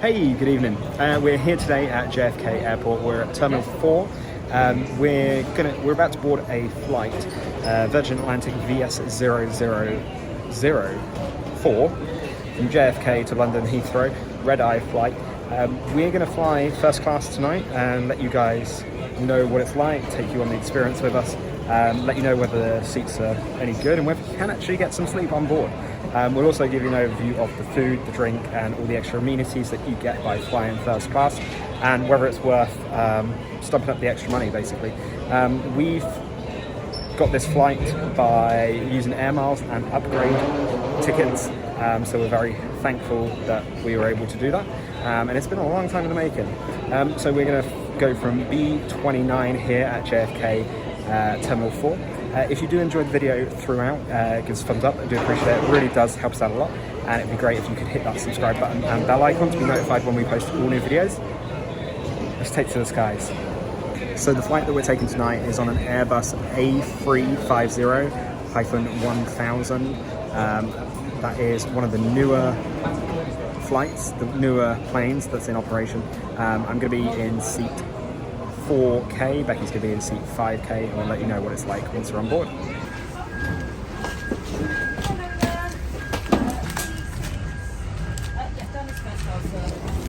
Hey, good evening. We're here today at JFK Airport. We're at Terminal 4. We're about to board a flight, Virgin Atlantic VS0004 from JFK to London Heathrow, red-eye flight. We're going to fly first class tonight and let you guys know what it's like, take you on the experience with us, let you know whether the seats are any good and whether you can actually get some sleep on board. We'll also give you an overview of the food, the drink, and all the extra amenities that you get by flying first class, and whether it's worth stumping up the extra money, basically. We've got this flight by using air miles and upgrade tickets, so we're very thankful that we were able to do that, and it's been a long time in the making. So we're going to go from B29 here at JFK Terminal 4. If you do enjoy the video throughout, give us a thumbs up. I do appreciate it. It really does help us out a lot, and it'd be great if you could hit that subscribe button and bell icon to be notified when we post all new videos. Let's take to the skies. So the flight that we're taking tonight is on an Airbus A350-1000. That is one of the newer flights, the newer planes that's in operation. I'm going to be in seat 4K, Becky's going to be in seat 5K, and we'll let you know what it's like once we're on board.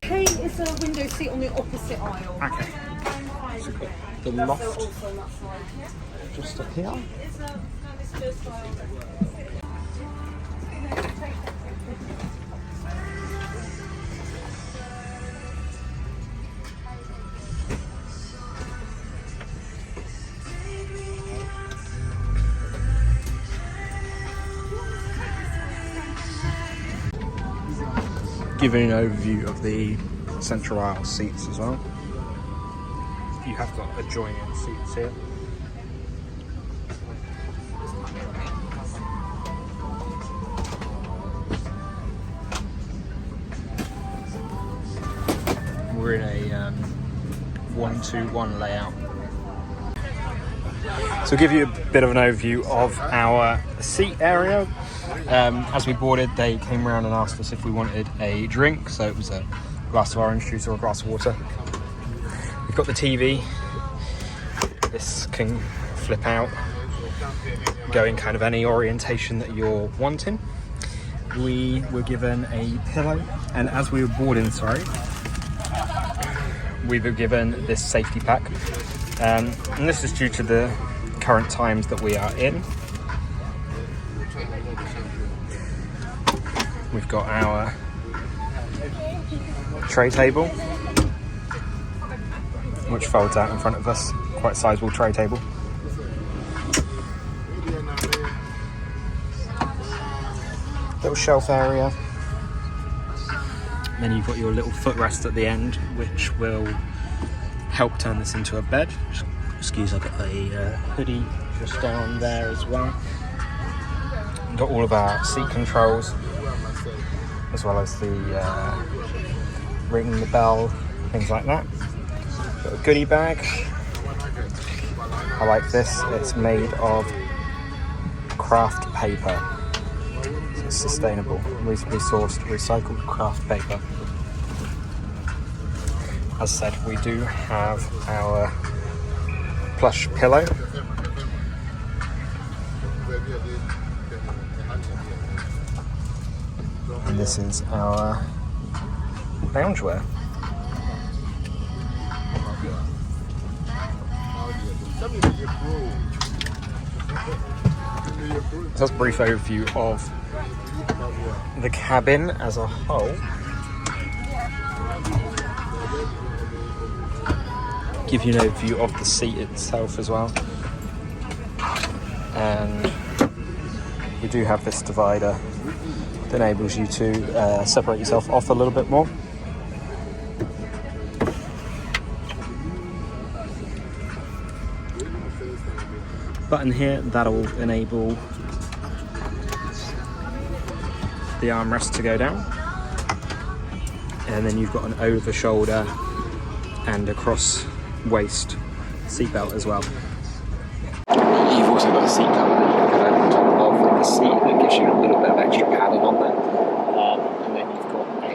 Hey, it's a window seat on the opposite aisle. Okay. So we've got the loft just up here. Giving an overview of the central aisle seats as well. You have got adjoining seats here. We're in a 1-2-1 layout. So I'll give you a bit of an overview of our seat area. As we boarded, they came around and asked us if we wanted a drink, so it was a glass of orange juice or a glass of water. We've got the TV. This can flip out, go in kind of any orientation that you're wanting. We were given a pillow, and as we were boarding, we were given this safety pack, and this is due to the current times that we are in. We've got our tray table, which folds out in front of us, quite a sizable tray table. Little shelf area. Then you've got your little footrest at the end, which will help turn this into a bed. Excuse, I've got a hoodie just down there as well. We've got all of our seat controls, as well as the ring the bell, things like that. Got a goodie bag. I like this. It's made of craft paper. So it's sustainable, recently sourced, recycled craft paper. As I said, we do have our plush pillow. And this is our loungewear. So that's a brief overview of the cabin as a whole. Give you an overview of the seat itself as well. And we do have this divider that enables you to separate yourself off a little bit more. Button here, that'll enable the armrest to go down. And then you've got an over shoulder and a cross waist seatbelt as well. You've also got a seat cover that you can put over the top of the seat that gives you a little bit of extra padding on there. And then you've got a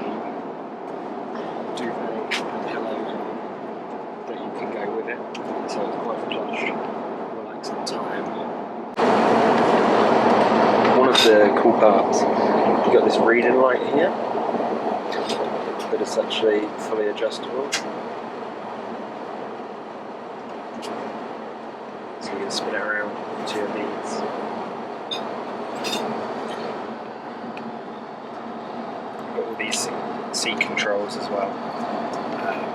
the cool parts. You've got this reading light here that is actually fully adjustable. So you can spin it around to your needs. You've got all these seat controls as well.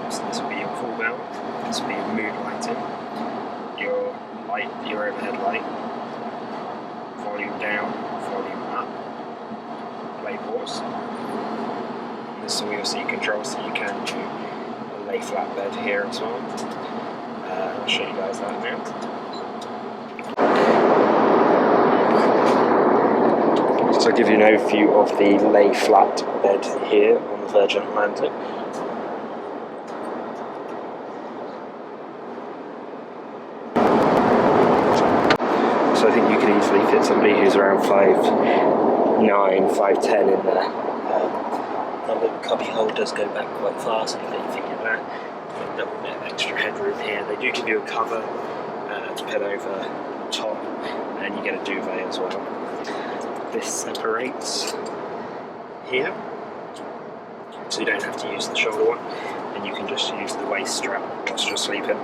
So this will be your full mount, this will be your mood lighting, your light, your overhead light, volume down, volume up, play pause. And this is all your seat controls, so you can do a lay flat bed here as well. I'll show you guys that now. So I'll give you an overview of the lay flat bed here on the Virgin Atlantic. So I think you can easily fit somebody who's around 5'9", 5'10" in there. The cubby hole does go back quite far, so you can fit in there. A little bit of extra headroom here. They do give you a cover to put over top, and you get a duvet as well. This separates here, so you don't have to use the shoulder one, and you can just use the waist strap whilst you're sleeping.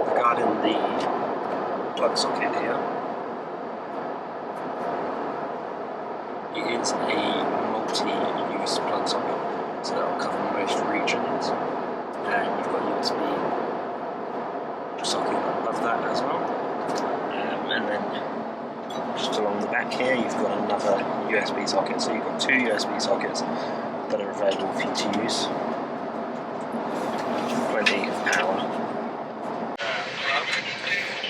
Regarding the plug socket here, it is a multi-use plug socket, so that will cover most regions. And you've got a USB socket above that as well, and then just along the back here you've got another USB socket, so you've got two USB sockets that are available for you to use. Plenty of power.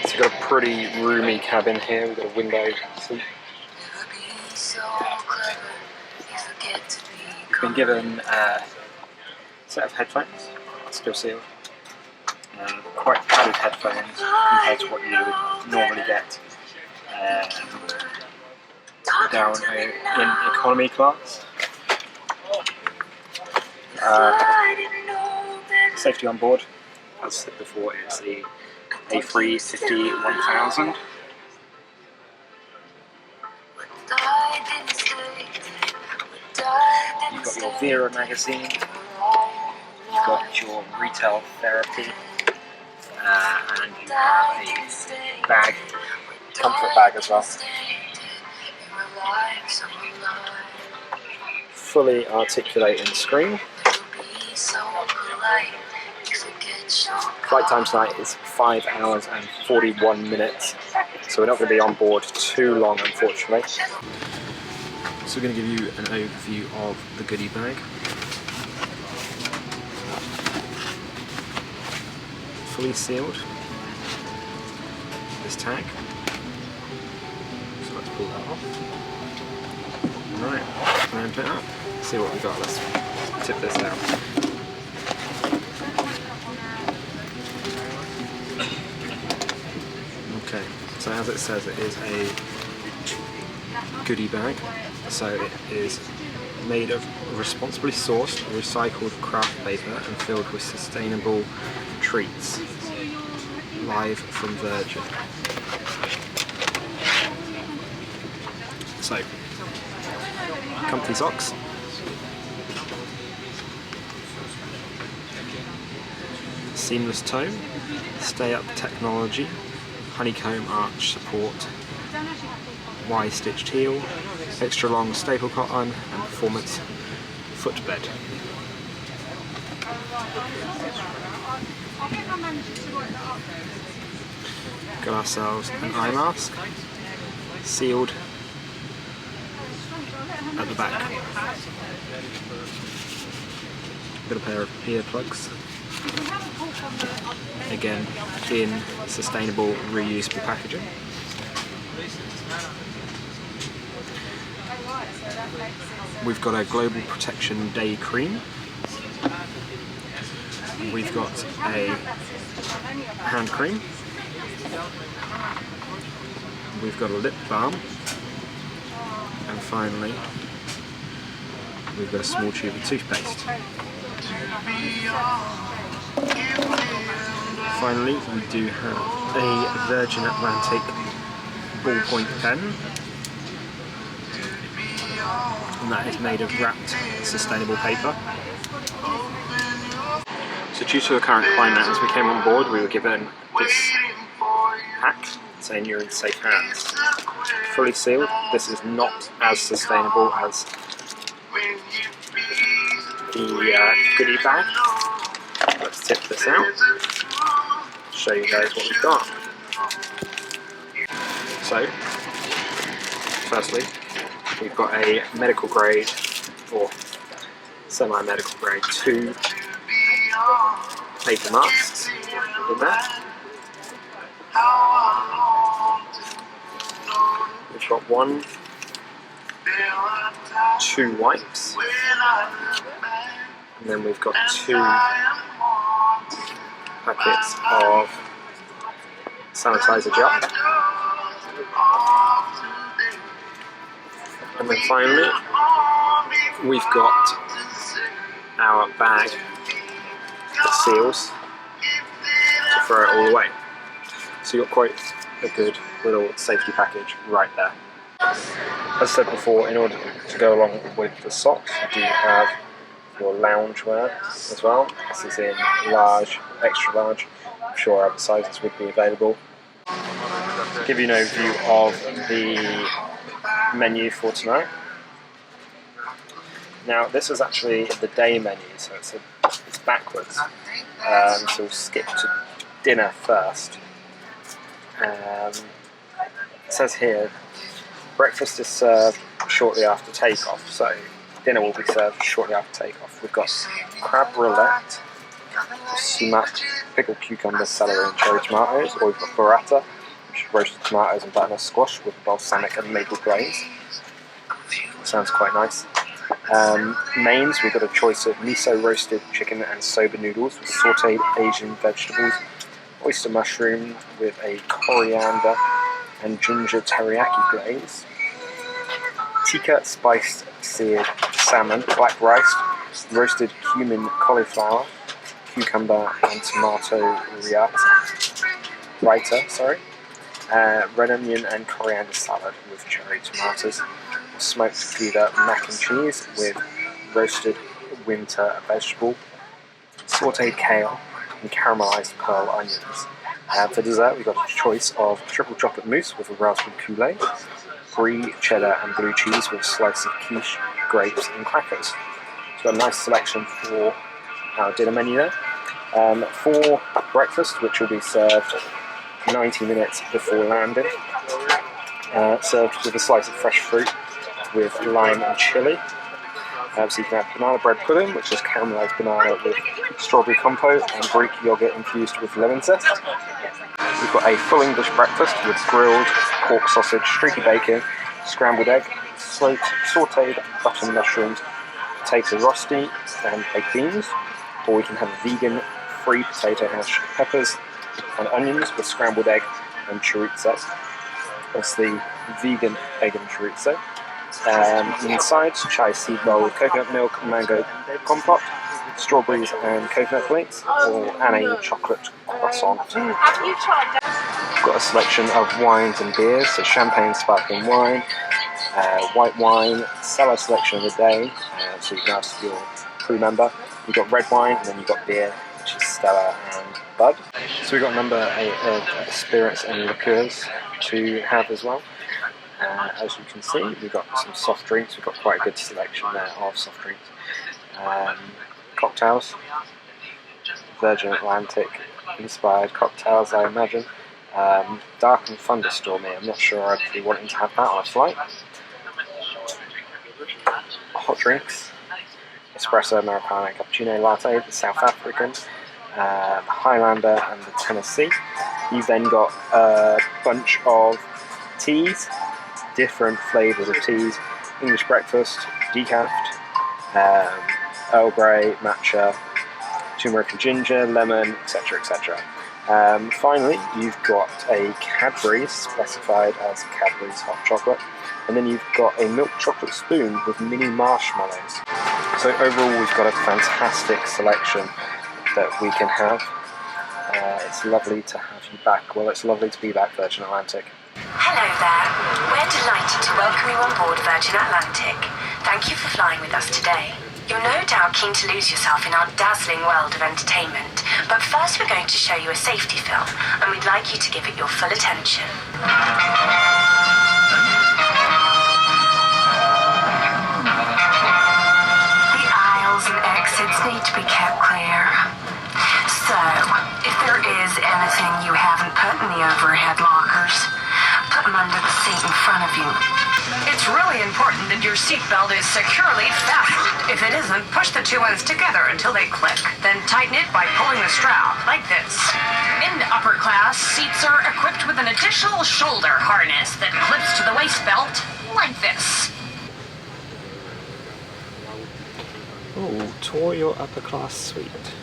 So you've got a pretty roomy cabin here, we've got a window seat. You've been given a set of headphones, still sealed. Quite padded headphones compared to what you would normally get down in economy class. Safety on board, as I said before, it's the A350-1000. You've got your Vera magazine. You've got your retail therapy, and you have a bag, comfort bag as well. Fully articulating screen. Flight time tonight is 5 hours and 41 minutes, so we're not going to be on board too long, unfortunately. So we're going to give you an overview of the goodie bag. Fully sealed, this tag, so let's pull that off. Right, ramp it up, see what we got, let's tip this out. Okay, so as it says, it is a goodie bag, so it is made of responsibly sourced, recycled craft paper and filled with sustainable treats, live from Virgin. So, comfy socks, seamless tone, stay up technology, honeycomb arch support, Y-stitched heel, extra long staple cotton and performance footbed. Got ourselves an eye mask, sealed at the back. Got a pair of earplugs, again in sustainable reusable packaging. We've got a Global Protection Day Cream. We've got a hand cream. We've got a lip balm. And finally, we've got a small tube of toothpaste. Finally, we do have a Virgin Atlantic ballpoint pen, and that is made of wrapped sustainable paper. So due to the current climate, as we came on board, we were given this pack saying you're in safe hands. Fully sealed. This is not as sustainable as the goodie bag. Let's tip this out, show you guys what we've got. So, firstly, we've got a medical grade, or semi-medical grade, 2 paper masks in there. We've got 1, 2 wipes, and then we've got 2 packets of sanitizer gel, and then finally we've got our bag that seals to throw it all away. So you've got quite a good little safety package right there. As I said before, in order to go along with the socks, you do have your loungewear as well. This is in large, extra large. I'm sure other sizes would be available. To give you an overview of the menu for tonight. Now this is actually the day menu, so it's backwards. So we'll skip to dinner first. It says here, breakfast is served shortly after takeoff, so dinner will be served shortly after takeoff. We've got crab roulette, sumac, pickled cucumber, celery and cherry tomatoes, or we've got burrata, which is roasted tomatoes and butternut squash with balsamic and maple glaze. Sounds quite nice. Mains, we've got a choice of miso roasted chicken and soba noodles with sautéed Asian vegetables, oyster mushroom with a coriander and ginger teriyaki glaze, tikka spiced seared salmon, black rice, roasted cumin cauliflower, cucumber and tomato raita, red onion and coriander salad with cherry tomatoes, smoked Gouda mac and cheese with roasted winter vegetable, sautéed kale and caramelised pearl onions. For dessert, we've got a choice of triple chocolate mousse with a raspberry Kool-Aid, brie, cheddar and blue cheese with a slice of quiche, grapes and crackers. So we've got a nice selection for our dinner menu there. For breakfast, which will be served 90 minutes before landing, served with a slice of fresh fruit with lime and chilli. So you can have banana bread pudding, which is caramelised banana with strawberry compote and Greek yoghurt infused with lemon zest. We've got a full English breakfast with grilled pork sausage, streaky bacon, scrambled egg, sautéed button mushrooms, potato rosti and baked beans. Or we can have vegan free potato hash, peppers and onions with scrambled egg and chorizo. That's the vegan egg and chorizo. Inside, chai seed bowl with coconut milk, mango compote, strawberries and coconut flakes, and a chocolate croissant. We've got a selection of wines and beers, so champagne, sparkling wine, white wine, cellar selection of the day, so you can ask your crew member. You've got red wine, and then you've got beer, which is Stella and Bud. So we've got a number of spirits and liqueurs to have as well. As you can see, we've got some soft drinks. We've got quite a good selection there of soft drinks. Cocktails, Virgin Atlantic inspired cocktails, I imagine. Dark and thunderstormy. I'm not sure I'd be wanting to have that on a flight. Hot drinks, espresso, americano, cappuccino, latte, the South African, the Highlander and the Tennessee. You've then got a bunch of teas, different flavours of teas, English breakfast, decaf, Earl Grey, matcha, turmeric and ginger, lemon, etc, etc. Finally, you've got a Cadbury's, specified as Cadbury's hot chocolate, and then you've got a milk chocolate spoon with mini marshmallows. So overall we've got a fantastic selection that we can have. It's lovely to have you back. Well, it's lovely to be back, Virgin Atlantic. Hello there. We're delighted to welcome you on board Virgin Atlantic. Thank you for flying with us today. You're no doubt keen to lose yourself in our dazzling world of entertainment, but first we're going to show you a safety film, and we'd like you to give it your full attention. The aisles and exits need to be kept clear. So, if there is anything you haven't put in the overhead lockers, put them under the seat in front of you. It's really important that your seatbelt is securely fastened. If it isn't, push the two ends together until they click. Then tighten it by pulling the strap, like this. In upper class, seats are equipped with an additional shoulder harness that clips to the waist belt, like this. Oh, tour your upper class suite.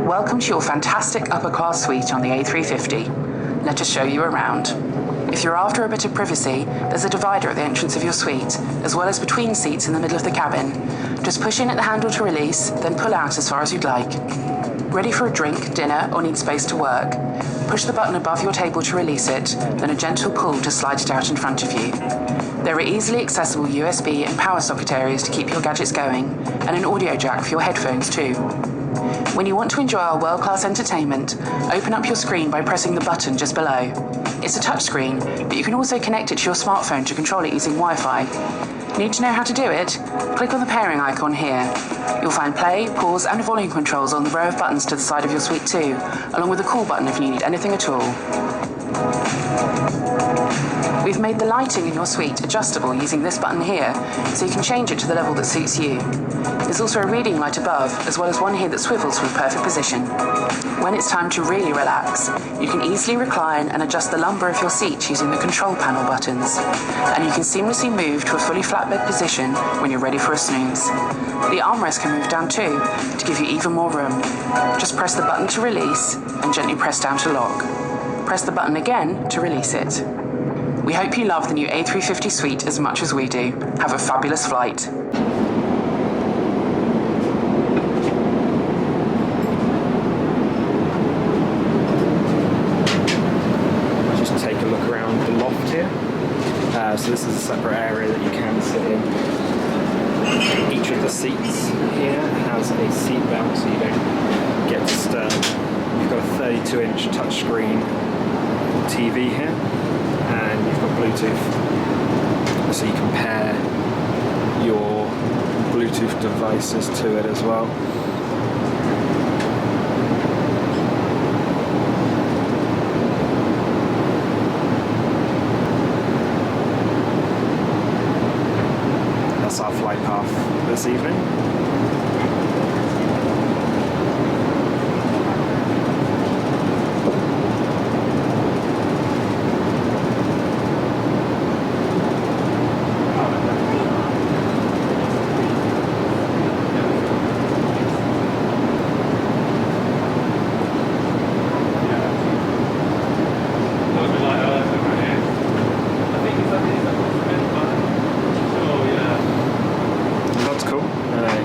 Welcome to your fantastic upper class suite on the A350. Let us show you around. If you're after a bit of privacy, there's a divider at the entrance of your suite, as well as between seats in the middle of the cabin. Just push in at the handle to release, then pull out as far as you'd like. Ready for a drink, dinner, or need space to work? Push the button above your table to release it, then a gentle pull to slide it out in front of you. There are easily accessible USB and power socket areas to keep your gadgets going, and an audio jack for your headphones too. When you want to enjoy our world-class entertainment, open up your screen by pressing the button just below. It's a touch screen, but you can also connect it to your smartphone to control it using Wi-Fi. Need to know how to do it? Click on the pairing icon here. You'll find play, pause and volume controls on the row of buttons to the side of your suite too, along with a call button if you need anything at all. We've made the lighting in your suite adjustable using this button here, so you can change it to the level that suits you. There's also a reading light above, as well as one here that swivels for a perfect position. When it's time to really relax, you can easily recline and adjust the lumbar of your seat using the control panel buttons. And you can seamlessly move to a fully flat bed position when you're ready for a snooze. The armrest can move down too, to give you even more room. Just press the button to release, and gently press down to lock. Press the button again to release it. We hope you love the new A350 suite as much as we do. Have a fabulous flight. Just take a look around the loft here. So this is a separate area that you can sit in. Each of the seats here has a seat belt so you don't get disturbed. You've got a 32-inch touchscreen TV here, and you've got Bluetooth, so you can pair your Bluetooth devices to it as well. That's our flight path this evening.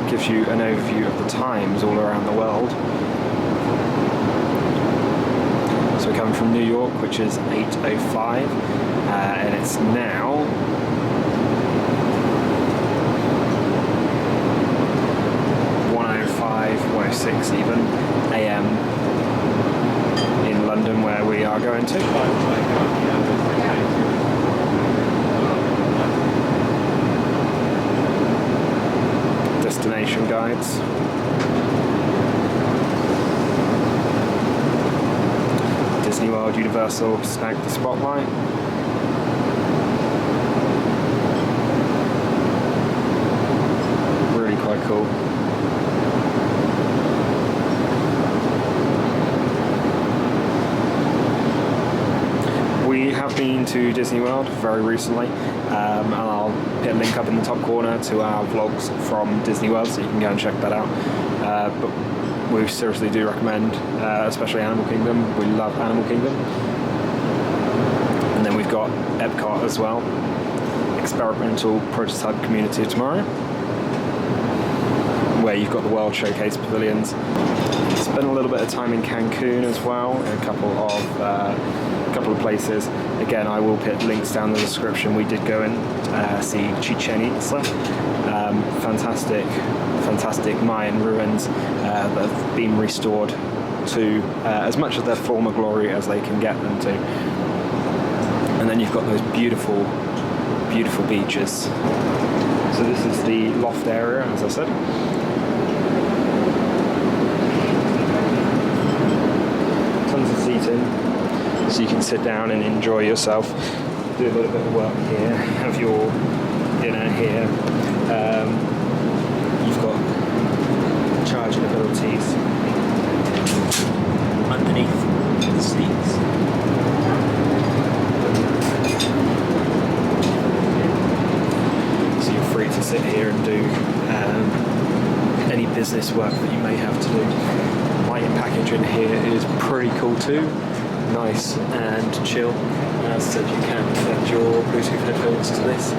Gives you an overview of the times all around the world. So we're coming from New York, which is 8:05, and it's now 1:06 even AM in London, where we are going to. Destination guides. Disney World, Universal, snag the spotlight. Really quite cool. We have been to Disney World very recently, and I'll put a link up in the top corner to our vlogs from Disney World, so you can go and check that out. But we seriously do recommend, especially Animal Kingdom. We love Animal Kingdom. And then we've got Epcot as well. experimental prototype community tomorrow, where you've got the World Showcase pavilions. Spent a little bit of time in Cancun as well, in a couple of places. Again, I will put links down in the description. We did go and see Chichen Itza. Fantastic Mayan ruins that have been restored to as much of their former glory as they can get them to. And then you've got those beautiful beaches. So this is the loft area, as I said. Tons of seating, so you can sit down and enjoy yourself. Do a little bit of work here, have your dinner here. You've got charging abilities underneath the seats. So you're free to sit here and do any business work that you may have to do. Lighting package in here is pretty cool too. Nice and chill. As I said, you can connect your Bluetooth headphones to this.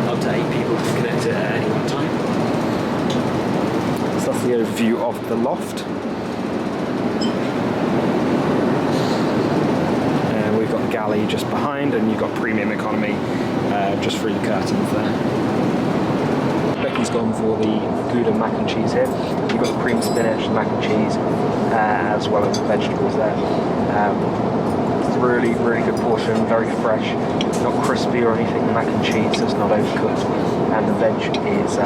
Up to 8 people can connect it at any one time. So that's the overview of the loft. We've got the galley just behind, and you've got premium economy just through the curtains there. Becky's gone for the Gouda mac and cheese here. You've got the cream spinach, the mac and cheese, as well as the vegetables there. Really good portion, very fresh, not crispy or anything. The mac and cheese is not overcooked, and the veg is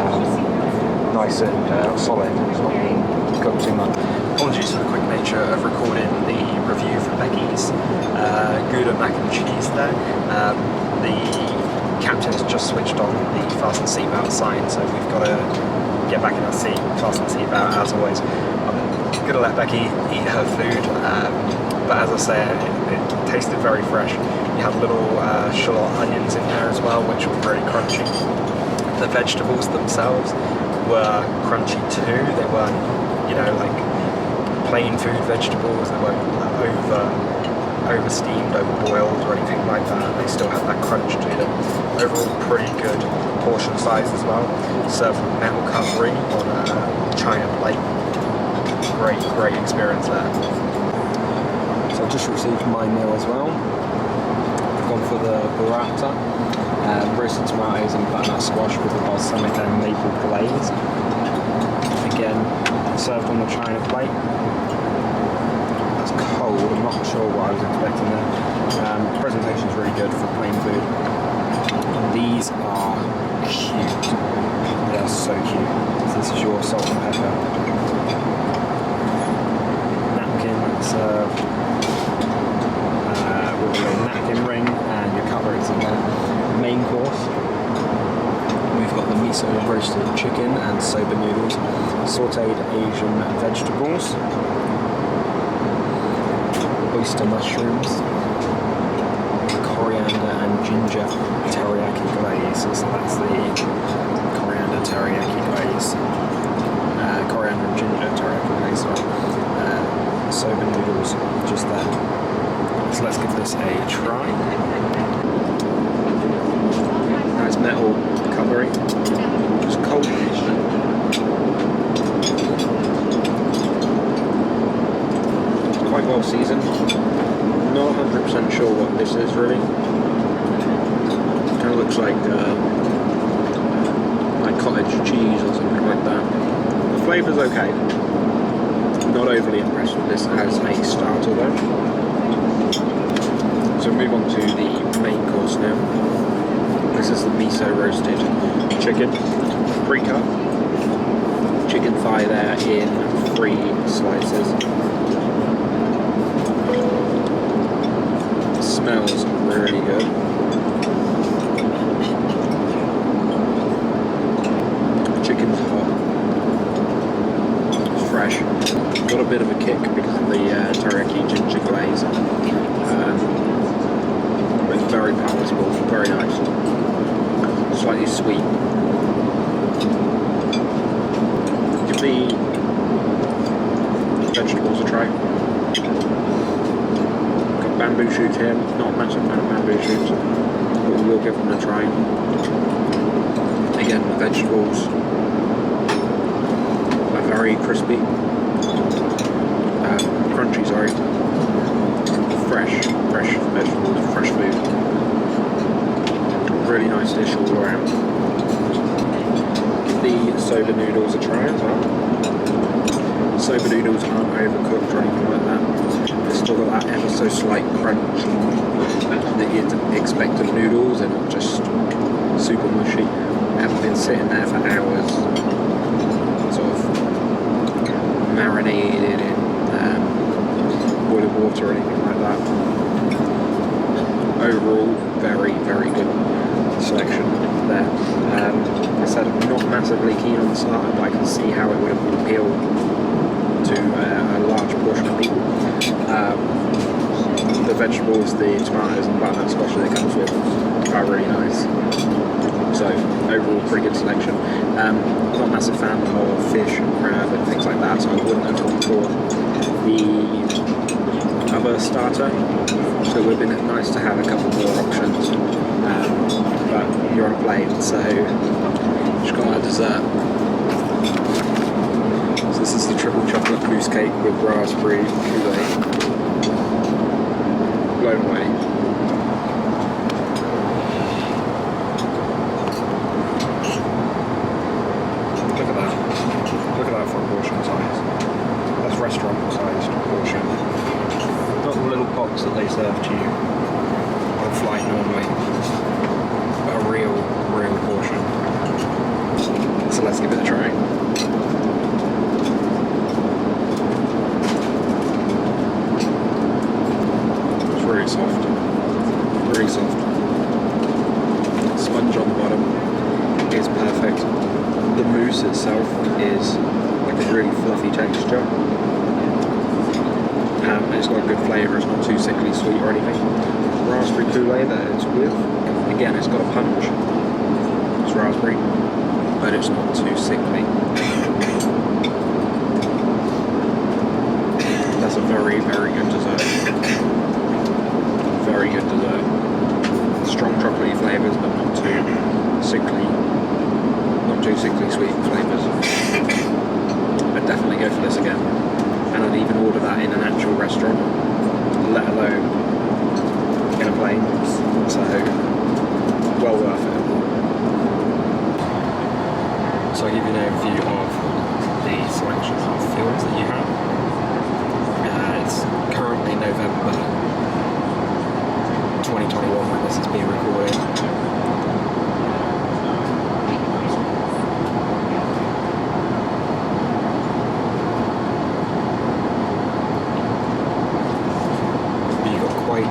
nice and solid. It's not being cooked too much. Apologies for the quick nature of recording the review for Becky's Gouda mac and cheese there. The captain's just switched on the fasten seatbelt sign, so we've got to get back in our seat, fasten seatbelt as always. I'm going to let Becky eat her food, but as I say, it tasted very fresh. You had little shallot onions in there as well, which were very crunchy. The vegetables themselves were crunchy too. They weren't, like plain food vegetables. They weren't over-steamed, over-boiled or anything like that. They still had that crunch to them. Overall, pretty good portion size as well. Served with metal cutlery on a china plate. Great experience there. So I've just received my meal as well. I've gone for the burrata, roasted tomatoes and butternut squash with the balsamic and maple glaze. Again, served on the china plate. That's cold, I'm not sure what I was expecting there. Presentation's really good for plain food. These are cute. They are so cute. So this is your salt and pepper. Napkin served. With a napkin ring and your cutlery's in there. Main course, we've got the miso roasted chicken and soba noodles, sauteed Asian vegetables, oyster mushrooms, coriander and ginger teriyaki glaze. So that's the coriander teriyaki glaze, coriander and ginger teriyaki glaze. Soba noodles just there. So let's give this a try. Nice metal cutlery. Just cold. Quite well seasoned. Not 100% sure what this is really. Kind of looks like cottage cheese or something like that. The flavour's okay. Not overly impressed with this as a starter though. So move on to the main course now. This is the miso roasted chicken, pre-cut. Chicken thigh there in 3 slices. Smells really good. Chicken's hot, fresh. Got a bit of a kick because of the teriyaki ginger glaze. It's very palatable, very nice. Slightly sweet. Give the vegetables a try. Got bamboo shoots here. Not a massive fan of bamboo shoots. But will give them a try. Again, the vegetables are very crispy, crunchy, sorry. Fresh vegetables, fresh food. Really nice dish all around. The soba noodles are trying as well. Soba noodles aren't overcooked or anything like that. They've still got that ever so slight crunch that you'd expect of noodles. They're not just super mushy. They haven't been sitting there for hours, sort of marinated in boiling water or anything like that. Overall, very, very good selection there. Like I said, I'm not massively keen on the starter, but I can see how it would appeal to a large portion of people. The vegetables, the tomatoes and butternut squash that it comes with are really nice. So overall, pretty good selection. Not a massive fan of fish and crab and things like that, so I wouldn't have gone for the other starter. So it would have been nice to have a couple more options. But you're on a plane, so just got a dessert. So this is the triple chocolate mousse cake with raspberry Kool-Aid. Blown away. Look at that. Look at that for a portion size. That's restaurant sized portion. Not the little pots that they serve to you on a flight normally, but a real portion. So let's give it a try. It's really soft. Really soft. Sponge on the bottom is perfect. The mousse itself is like a really fluffy texture. It's got a good flavour, it's not too sickly sweet or anything. Raspberry Kool-Aid that it's with, again it's got a punch. It's raspberry, but it's not too sickly. That's a very, very good dessert. Very good dessert. Strong chocolatey flavours, but not too sickly sweet flavours. I'd definitely go for this again. And I'd even order that in an actual restaurant, let alone in a plane. So, well worth it. So I'll give you an overview of the selection of films that you have. It's currently November 2021 when this is being recorded. A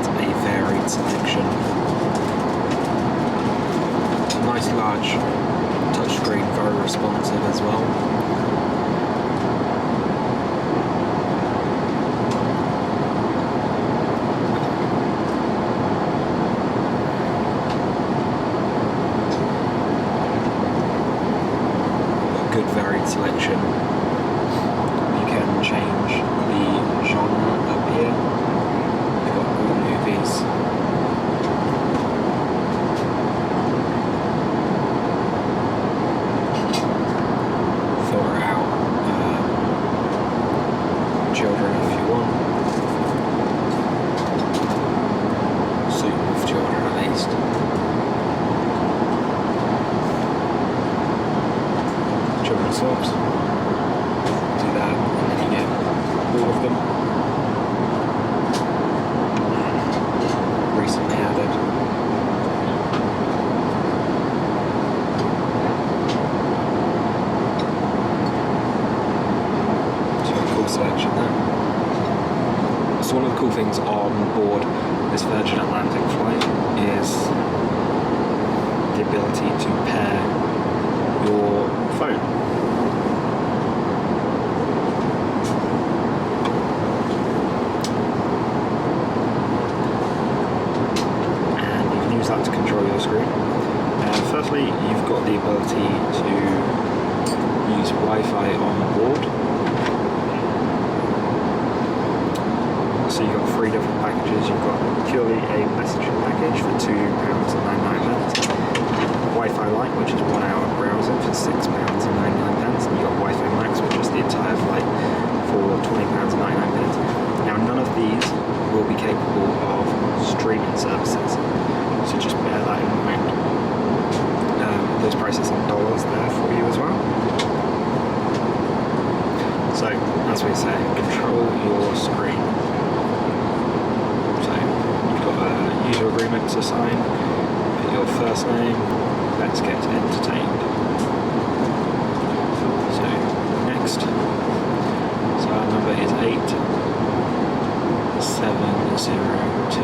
varied selection. Nice large touchscreen, very responsive as well. A good varied selection. You can change the genre up here. Movies. Filter out children if you want. Suitable for children at least. Children's films. Do that and then you get all of them. Recently added. So a cool selection there. So one of the cool things on board this Virgin Atlantic flight is the ability to pair your phone. That to control your screen. Firstly, you've got the ability to use Wi-Fi on board. So you've got 3 different packages. You've got purely a messaging package for £2.99. Light, which is 1 hour browsing for £6.99, and you got Wi-Fi Max, which is the entire flight for £20.99. Now, none of these will be capable of streaming services, so just bear that in mind. Those prices in dollars there for you as well. So, as we say, control your screen. So, you've got a user agreement to sign, put your first name, let's get entertained. So, next. So our number is 8702.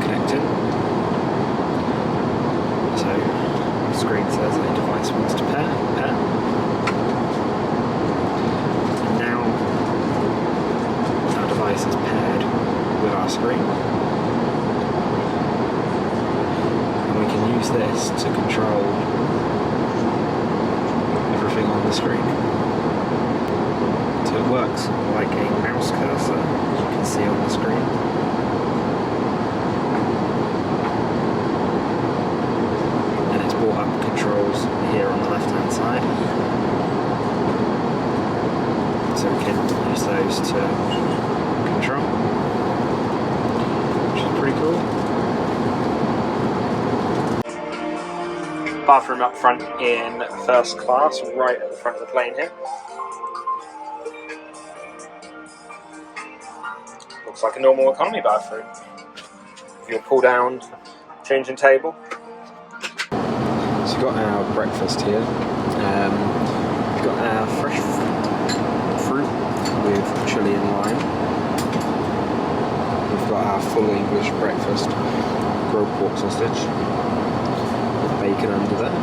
Connecting. So, the screen says a device wants to pair. Is paired with our screen, and we can use this to control everything on the screen. So it works like a mouse cursor, as you can see on the screen. And it's brought up controls here on the left hand side, so we can use those to control, which is pretty cool. Bathroom up front in first class, right at the front of the plane here. Looks like a normal economy bathroom. Your pull down changing table. So you've got our breakfast here. We've got our fresh fruit with chilli and lime. We've got our full English breakfast, grilled pork sausage, with bacon under there.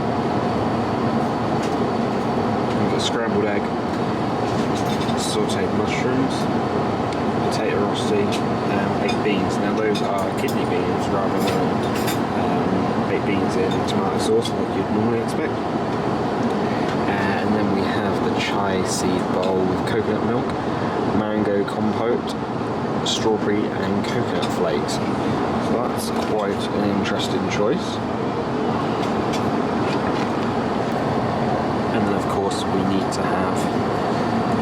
We've got scrambled egg, sautéed mushrooms, potato rosti, and baked beans. Now those are kidney beans rather than baked beans in tomato sauce like you'd normally expect. And then we have the chai seed bowl with coconut milk, mango compote, strawberry and coconut flakes. So that's quite an interesting choice. And then of course we need to have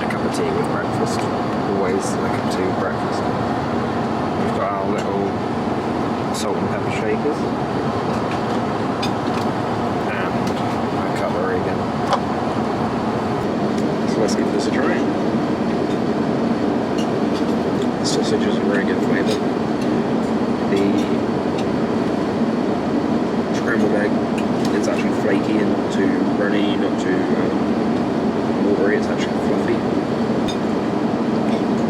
a cup of tea with breakfast. Always a cup of tea with breakfast. We've got our little salt and pepper shakers. And our cutlery again. So let's give this a try. Sausage is a very good flavour. The scrambled egg is actually flaky and not too runny, not too watery, it's actually fluffy.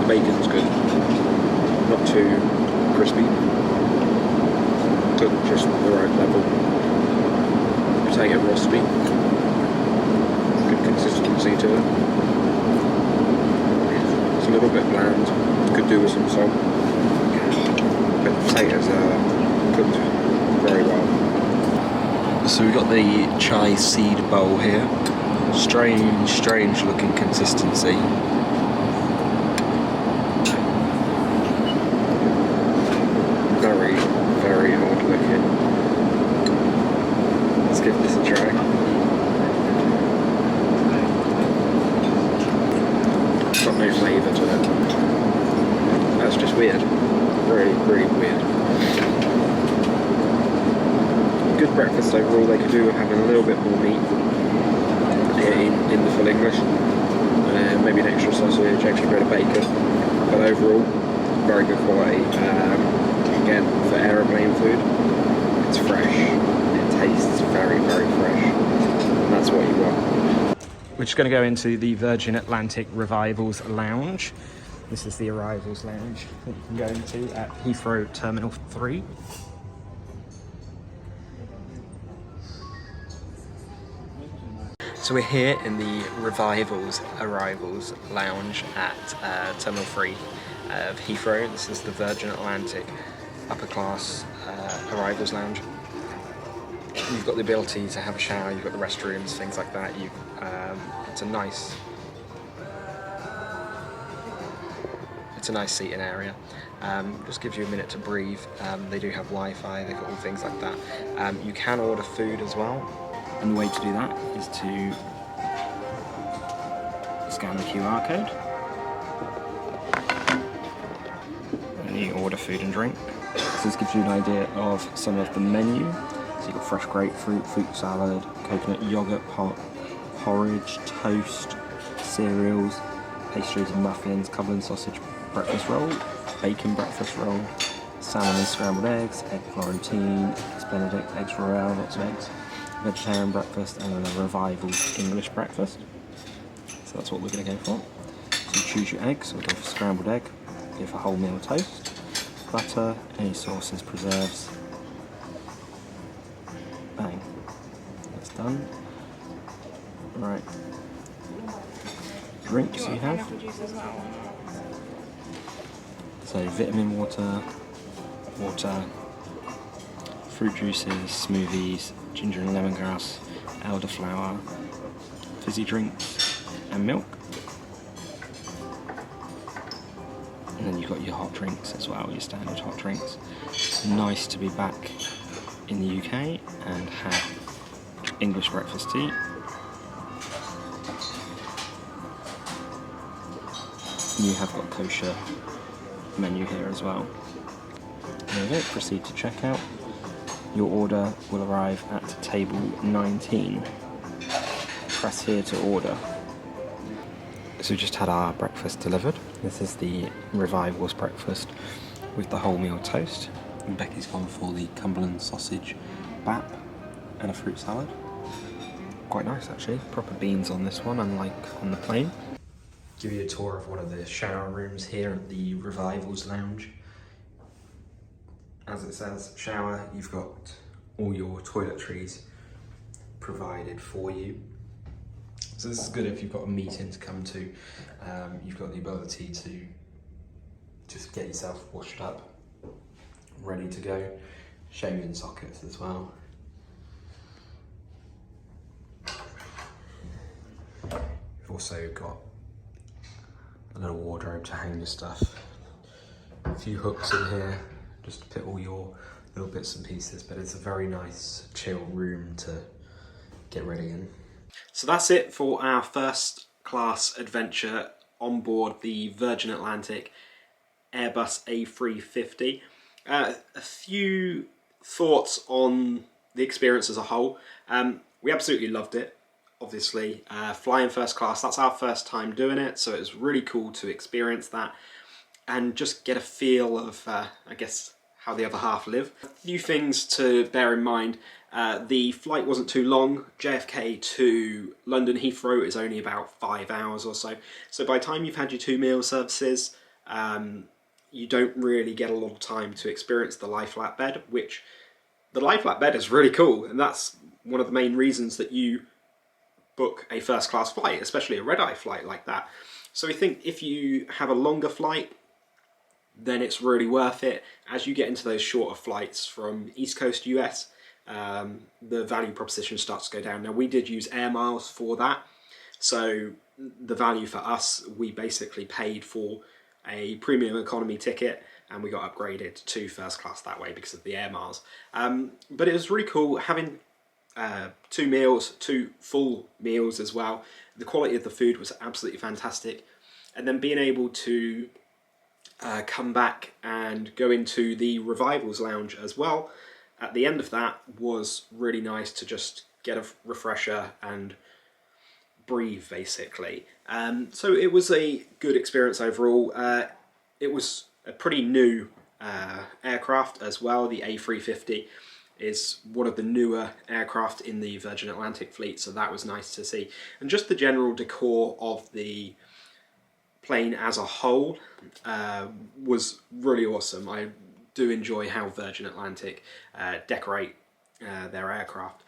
The bacon's good, not too crispy, cooked just the right level. Potato rosti, good consistency to it. It's a little bit bland. Could do with some salt, but the potatoes are cooked very well. So we've got the chai seed bowl here. Strange looking consistency. Very odd looking. Let's give this a try. It's got no flavour to it. That's just weird. Really weird. Good breakfast overall. They could do with having a little bit more meat in the full English. Maybe an extra sausage, extra bit of bacon. But overall, very good quality. Again, for aeroplane food, it's fresh. It tastes very fresh. And that's what you want. We're just going to go into the Virgin Atlantic Revivals Lounge. This is the Arrivals Lounge that you can go into at Heathrow Terminal 3. So we're here in the Arrivals Lounge at Terminal 3 of Heathrow. This is the Virgin Atlantic upper class Arrivals Lounge. You've got the ability to have a shower, you've got the restrooms, things like that. It's a It's a nice seating area. Just gives you a minute to breathe. They do have Wi-Fi, they've got all things like that. You can order food as well, and the way to do that is to scan the QR code and you order food and drink. So this gives you an idea of some of the menu. So you've got fresh grapefruit, fruit salad, coconut yogurt, porridge, toast, cereals, pastries and muffins, Cumberland sausage breakfast roll, bacon breakfast roll, salmon and scrambled eggs, egg Florentine, eggs Benedict, eggs Royale, lots of eggs, vegetarian breakfast, and then a Revivals English breakfast. So that's what we're going to go for. So you choose your eggs, so we'll go for scrambled egg, go for wholemeal toast, butter, any sauces, preserves. Bang. That's done. Right. Drinks you have. So vitamin water, fruit juices, smoothies, ginger and lemongrass, elderflower, fizzy drinks, and milk. And then you've got your hot drinks as well, your standard hot drinks. Nice to be back in the UK and have English breakfast tea. You have got kosher menu here as well. There we go, proceed to checkout. Your order will arrive at table 19. Press here to order. So we just had our breakfast delivered. This is the Revivals breakfast with the wholemeal toast. And Becky's gone for the Cumberland sausage bap and a fruit salad. Quite nice actually, proper beans on this one, unlike on the plane. Give you a tour of one of the shower rooms here at the Revivals lounge. As it says, shower, you've got all your toiletries provided for you. So this is good if you've got a meeting to come to. You've got the ability to just get yourself washed up, ready to go. Shaving sockets as well. You've also got a little wardrobe to hang your stuff. A few hooks in here just to put all your little bits and pieces, but it's a very nice chill room to get ready in. So that's it for our first class adventure on board the Virgin Atlantic Airbus A350. A few thoughts on the experience as a whole. We absolutely loved it. Obviously, flying first class, that's our first time doing it, so it was really cool to experience that and just get a feel of, I guess, how the other half live. A few things to bear in mind. The flight wasn't too long. JFK to London Heathrow is only about 5 hours or so. So by the time you've had your 2 meal services, you don't really get a lot of time to experience the lie flat bed, which the lie flat bed is really cool, and that's one of the main reasons that you book a first class flight, especially a red-eye flight like that. So I think if you have a longer flight, then it's really worth it. As you get into those shorter flights from East Coast US, the value proposition starts to go down. Now we did use air miles for that, so the value for us, we basically paid for a premium economy ticket and we got upgraded to first class that way because of the air miles. But it was really cool having 2 meals, 2 full meals as well. The quality of the food was absolutely fantastic, and then being able to come back and go into the Revivals lounge as well at the end of that was really nice to just get a refresher and breathe basically. So it was a good experience overall. It was a pretty new aircraft as well. The A350 is one of the newer aircraft in the Virgin Atlantic fleet, so that was nice to see. And just the general decor of the plane as a whole was really awesome. I do enjoy how Virgin Atlantic decorate their aircraft.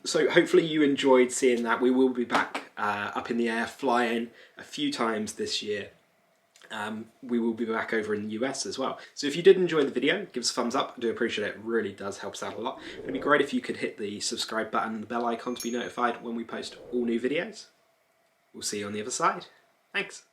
So hopefully you enjoyed seeing that. We will be back up in the air flying a few times this year. We will be back over in the US as well. So if you did enjoy the video, give us a thumbs up. I do appreciate it. It really does help us out a lot. It'd be great if you could hit the subscribe button and the bell icon to be notified when we post all new videos. We'll see you on the other side. Thanks.